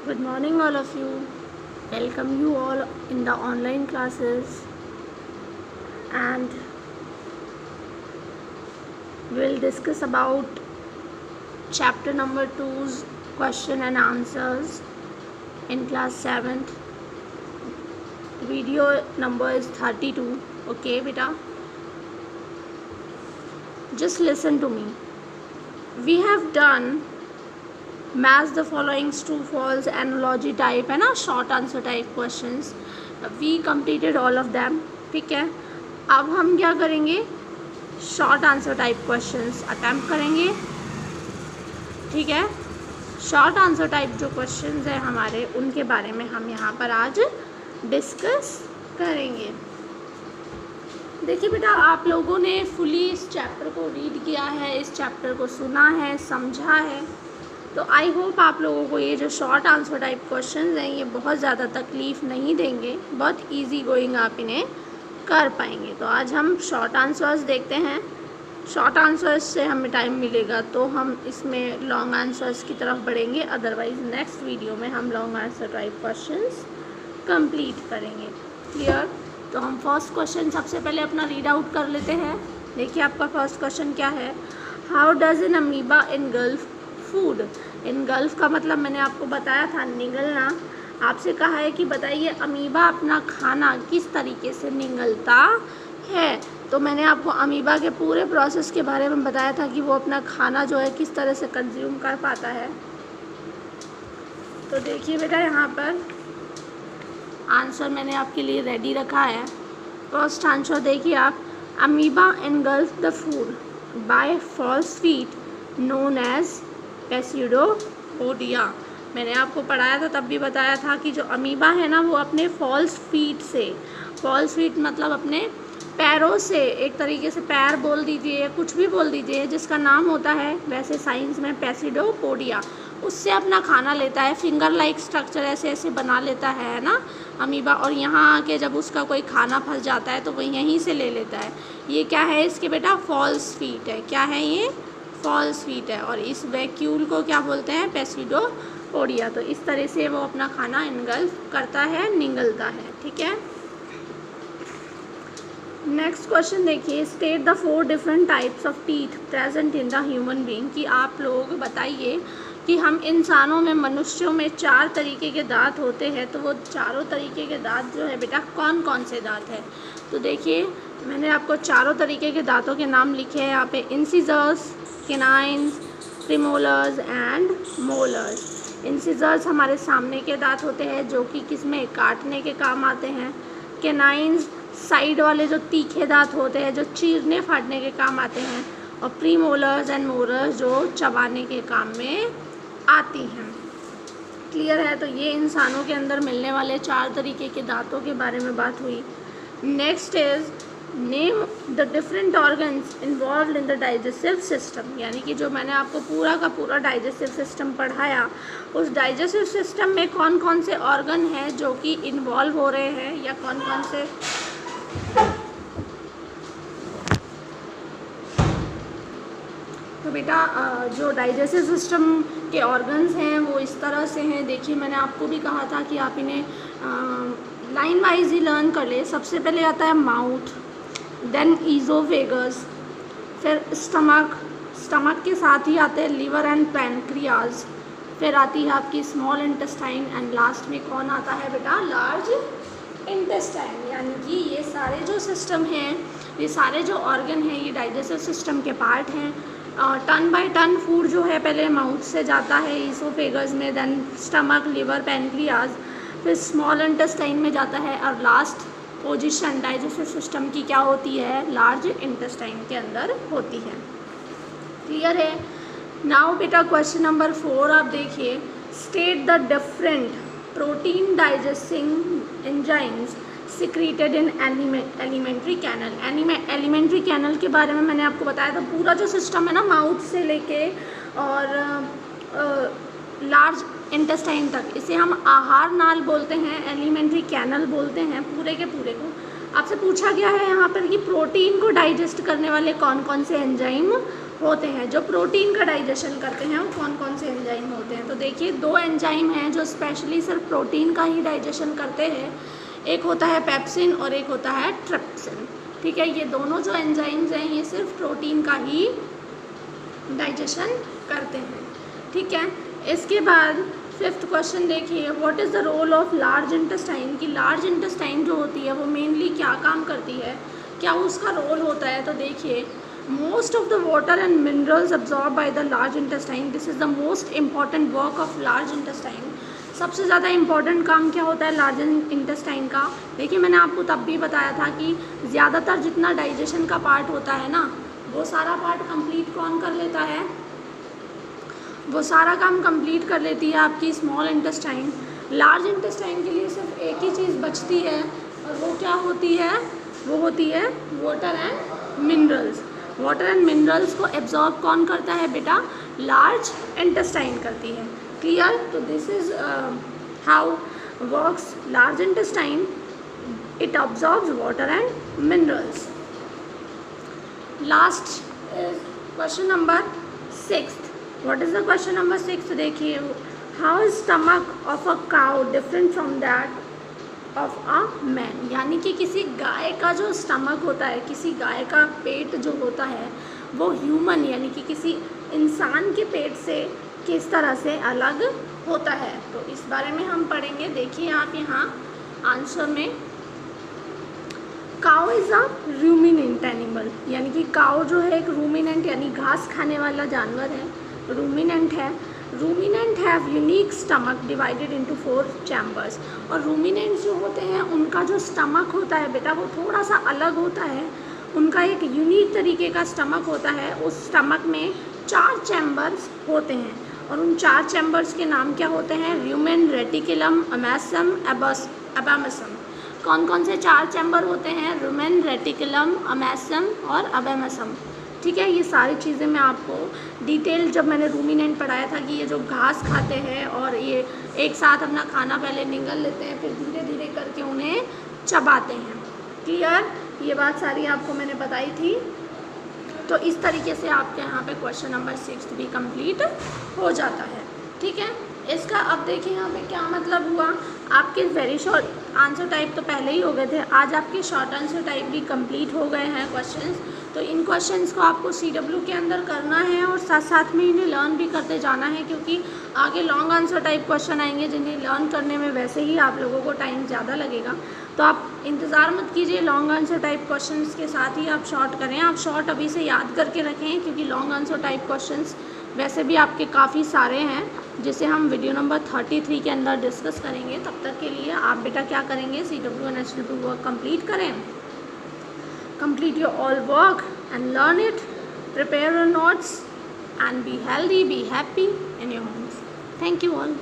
Good morning, all of you. Welcome you all in the online classes, and we'll discuss about chapter number 2's question and answers in class 7th. Video number is 32. Okay, beta? Just listen to me. We have done match the following true false analogy type है ना, short answer type questions. We completed all of them. ठीक है, अब हम क्या करेंगे, short answer type questions attempt करेंगे. ठीक है, शॉर्ट आंसर टाइप जो क्वेश्चंस है हमारे, उनके बारे में हम यहाँ पर आज डिस्कस करेंगे. देखिए बेटा, आप लोगों ने फुली इस चैप्टर को रीड किया है, इस चैप्टर को सुना है, समझा है, तो आई होप आप लोगों को ये जो शॉर्ट आंसर टाइप क्वेश्चंस हैं ये बहुत ज़्यादा तकलीफ़ नहीं देंगे, बहुत इजी गोइंग आप इन्हें कर पाएंगे. तो आज हम शॉर्ट आंसर्स देखते हैं. शॉर्ट आंसर्स से हमें टाइम मिलेगा तो हम इसमें लॉन्ग आंसर्स की तरफ बढ़ेंगे, अदरवाइज़ नेक्स्ट वीडियो में हम long answer type questions complete करेंगे. क्लियर? तो हम फर्स्ट क्वेश्चन सबसे पहले अपना रीड आउट कर लेते हैं. देखिए आपका फर्स्ट क्वेश्चन क्या है. How does N amoeba engulf food. Engulf का मतलब मैंने आपको बताया था निगलना. आपसे कहा है कि बताइए अमीबा अपना खाना किस तरीके से निगलता है. तो मैंने आपको अमीबा के पूरे प्रोसेस के बारे में बताया था कि वो अपना खाना जो है किस तरह से कंज्यूम कर पाता है. तो देखिए बेटा, यहाँ पर आंसर मैंने आपके लिए रेडी रखा है. फर्स्ट आंसर देखिए आप. Amoeba engulf the food by false feet known as pseudopodia. मैंने आपको पढ़ाया था, तब भी बताया था कि जो अमीबा है ना, वो अपने फॉल्स फीट से, फॉल्स फीट मतलब अपने पैरों से, एक तरीके से पैर बोल दीजिए, कुछ भी बोल दीजिए, जिसका नाम होता है वैसे साइंस में पेसिडोपोडिया, उससे अपना खाना लेता है. फिंगर लाइक स्ट्रक्चर ऐसे ऐसे बना लेता है ना अमीबा, और यहाँ आके जब उसका कोई खाना फंस जाता है तो वो यहीं से ले लेता है. ये क्या है इसके बेटा? फॉल्स फीट है. क्या है ये? फॉल्स फीट है. और इस वैक्यूल को क्या बोलते हैं? पेसिडोपोडिया. तो इस तरह से वो अपना खाना इनगल्फ करता है, निगलता है. ठीक है, नेक्स्ट क्वेश्चन देखिए. State the 4 different types of teeth present in the human being. कि आप लोग बताइए कि हम इंसानों में, मनुष्यों में 4 तरीके के दांत होते हैं, तो वो चारों तरीके के दांत जो है बेटा कौन कौन से दांत हैं. तो देखिए मैंने आपको चारों तरीके के दांतों के नाम लिखे हैं यहाँ पे. Incisors, canines, premolars and molars. Incisors हमारे सामने के दांत होते हैं जो कि किस में, काटने के काम आते हैं. कैनाइन्स साइड वाले जो तीखे दांत होते हैं, जो चीरने फाड़ने के काम आते हैं. और प्रीमोलर्स एंड मोलर्स जो चबाने के काम में आती हैं. क्लियर है? तो ये इंसानों के अंदर मिलने वाले 4 तरीके के दांतों के बारे में बात हुई. Next is name the different organs involve in the digestive system. यानी कि जो मैंने आपको पूरा का पूरा डाइजेस्टिव सिस्टम पढ़ाया, उस डाइजेस्टिव सिस्टम में कौन कौन से ऑर्गन हैं जो कि इन्वॉल्व हो रहे हैं, या कौन कौन से. तो बेटा जो डाइजेस्टिव सिस्टम के ऑर्गन्स हैं वो इस तरह से हैं. देखिए मैंने आपको भी कहा था कि आप इन्हें लाइन वाइज ही लर्न कर ले. सबसे पहले आता है माउथ, देन ईजोफेगस, फिर स्टमक, स्टमक के साथ ही आते हैं लिवर एंड पैनक्रियाज, फिर आती है आपकी स्मॉल इंटेस्टाइन, एंड लास्ट में कौन आता है बेटा? Large intestine. यानी कि ये सारे जो सिस्टम हैं, ये सारे जो ऑर्गन हैं, ये डाइजेस्टिव सिस्टम के पार्ट हैं. टन बाय टन फूड जो है पहले माउथ से जाता है ईसोफेगस में, देन स्टमक, लिवर, पैनक्रियाज, फिर स्मॉल इंटेस्टाइन में जाता है, और लास्ट पोजीशन डाइजेस्टिव सिस्टम की क्या होती है? लार्ज इंटेस्टाइन के अंदर होती है. क्लियर है? नाउ बेटा क्वेश्चन नंबर 4 आप देखिए. State the different protein digesting enzymes secreted in alimentary canal. Alimentary canal के बारे में मैंने आपको बताया था. पूरा जो सिस्टम है ना, माउथ से लेके और लार्ज इंटेस्टाइन तक, इसे हम आहार नाल बोलते हैं, एलिमेंट्री कैनल बोलते हैं पूरे के पूरे को. आपसे पूछा गया है यहाँ पर कि प्रोटीन को डाइजेस्ट करने वाले कौन कौन से एंजाइम होते हैं जो प्रोटीन का डाइजेशन करते हैं, वो कौन कौन से एंजाइम होते हैं। तो देखिए 2 एंजाइम हैं जो स्पेशली सिर्फ प्रोटीन का ही डाइजेशन करते हैं, एक होता है पेप्सिन और एक होता है ट्रिप्सिन। ठीक है, ये दोनों जो एंजाइम्स हैं ये सिर्फ प्रोटीन का ही डाइजेशन करते हैं। ठीक है, इसके बाद 5th क्वेश्चन देखिए, what is the role of large intestine, कि लार्ज इंटेस्टाइन जो होती है वो मेनली क्या काम करती है, क्या उसका रोल होता है। तो देखिए most of the water and minerals absorb by the large intestine, this is the most important work of large intestine. सबसे ज़्यादा इम्पॉर्टेंट काम क्या होता है लार्ज इंटेस्टाइन का। देखिए मैंने आपको तब भी बताया था कि ज़्यादातर जितना डाइजेशन का पार्ट होता है ना, वो सारा पार्ट कंप्लीट कौन कर लेता है, वो सारा काम कंप्लीट कर लेती है आपकी स्मॉल इंटेस्टाइन। लार्ज इंटेस्टाइन के लिए सिर्फ एक ही चीज़ बचती है और वो क्या होती है, वो होती है water and minerals. Water and minerals को एब्जॉर्ब कौन करता है बेटा, लार्ज इंटेस्टाइन करती है। क्लियर, तो this is how works large intestine, it absorbs water and minerals. Last is question number 6। What is the question number 6, देखिए, how is stomach of a cow different from that of a man, यानी कि किसी गाय का जो stomach होता है, किसी गाय का पेट जो होता है वो ह्यूमन यानी कि किसी इंसान के पेट से किस तरह से अलग होता है। तो इस बारे में हम पढ़ेंगे। देखिए आप यहाँ आंसर में, cow is a ruminant animal, यानी कि काउ जो है एक रूमिनेंट यानी घास खाने वाला जानवर है, रूमिनेंट है। Ruminant have unique stomach divided into 4 chambers, और रूमिनेंट्स जो होते हैं उनका जो स्टमक होता है बेटा वो थोड़ा सा अलग होता है, उनका एक यूनिक तरीके का स्टमक होता है। उस स्टमक में 4 चैम्बर्स होते हैं और उन 4 चैम्बर्स के नाम क्या होते हैं, र्यूमेन, रेटिकुलम, अमेसम, एबामसम। कौन कौन से 4 चैम्बर होते हैं, र्यूमेन, रेटिकुलम, अमेसम और एबामसम। ठीक है, ये सारी चीज़ें मैं आपको डिटेल जब मैंने रूमिनेंट पढ़ाया था कि ये जो घास खाते हैं और ये एक साथ अपना खाना पहले निगल लेते हैं फिर धीरे धीरे करके उन्हें चबाते हैं। क्लियर, ये बात सारी आपको मैंने बताई थी। तो इस तरीके से आपके यहाँ पे क्वेश्चन नंबर 6 भी कंप्लीट हो जाता है। ठीक है, इसका अब देखिए यहाँ पे क्या मतलब हुआ, आपके वेरी शॉर्ट आंसर टाइप तो पहले ही हो गए थे, आज आपके शॉर्ट आंसर टाइप भी कंप्लीट हो गए हैं क्वेश्चंस। तो इन क्वेश्चंस को आपको CW के अंदर करना है और साथ साथ में इन्हें लर्न भी करते जाना है, क्योंकि आगे लॉन्ग आंसर टाइप क्वेश्चन आएंगे जिन्हें लर्न करने में वैसे ही आप लोगों को टाइम ज़्यादा लगेगा। तो आप इंतज़ार मत कीजिए, लॉन्ग आंसर टाइप क्वेश्चंस के साथ ही आप शॉर्ट करें। आप शॉर्ट अभी से याद करके रखें, क्योंकि लॉन्ग आंसर टाइप क्वेश्चंस वैसे भी आपके काफ़ी सारे हैं जिसे हम वीडियो नंबर 33 के अंदर डिस्कस करेंगे। तब तक के लिए आप बेटा क्या करेंगे, CW and HW work complete करें, complete your all work and learn it, prepare your notes and be healthy, be happy in your homes. Thank you all.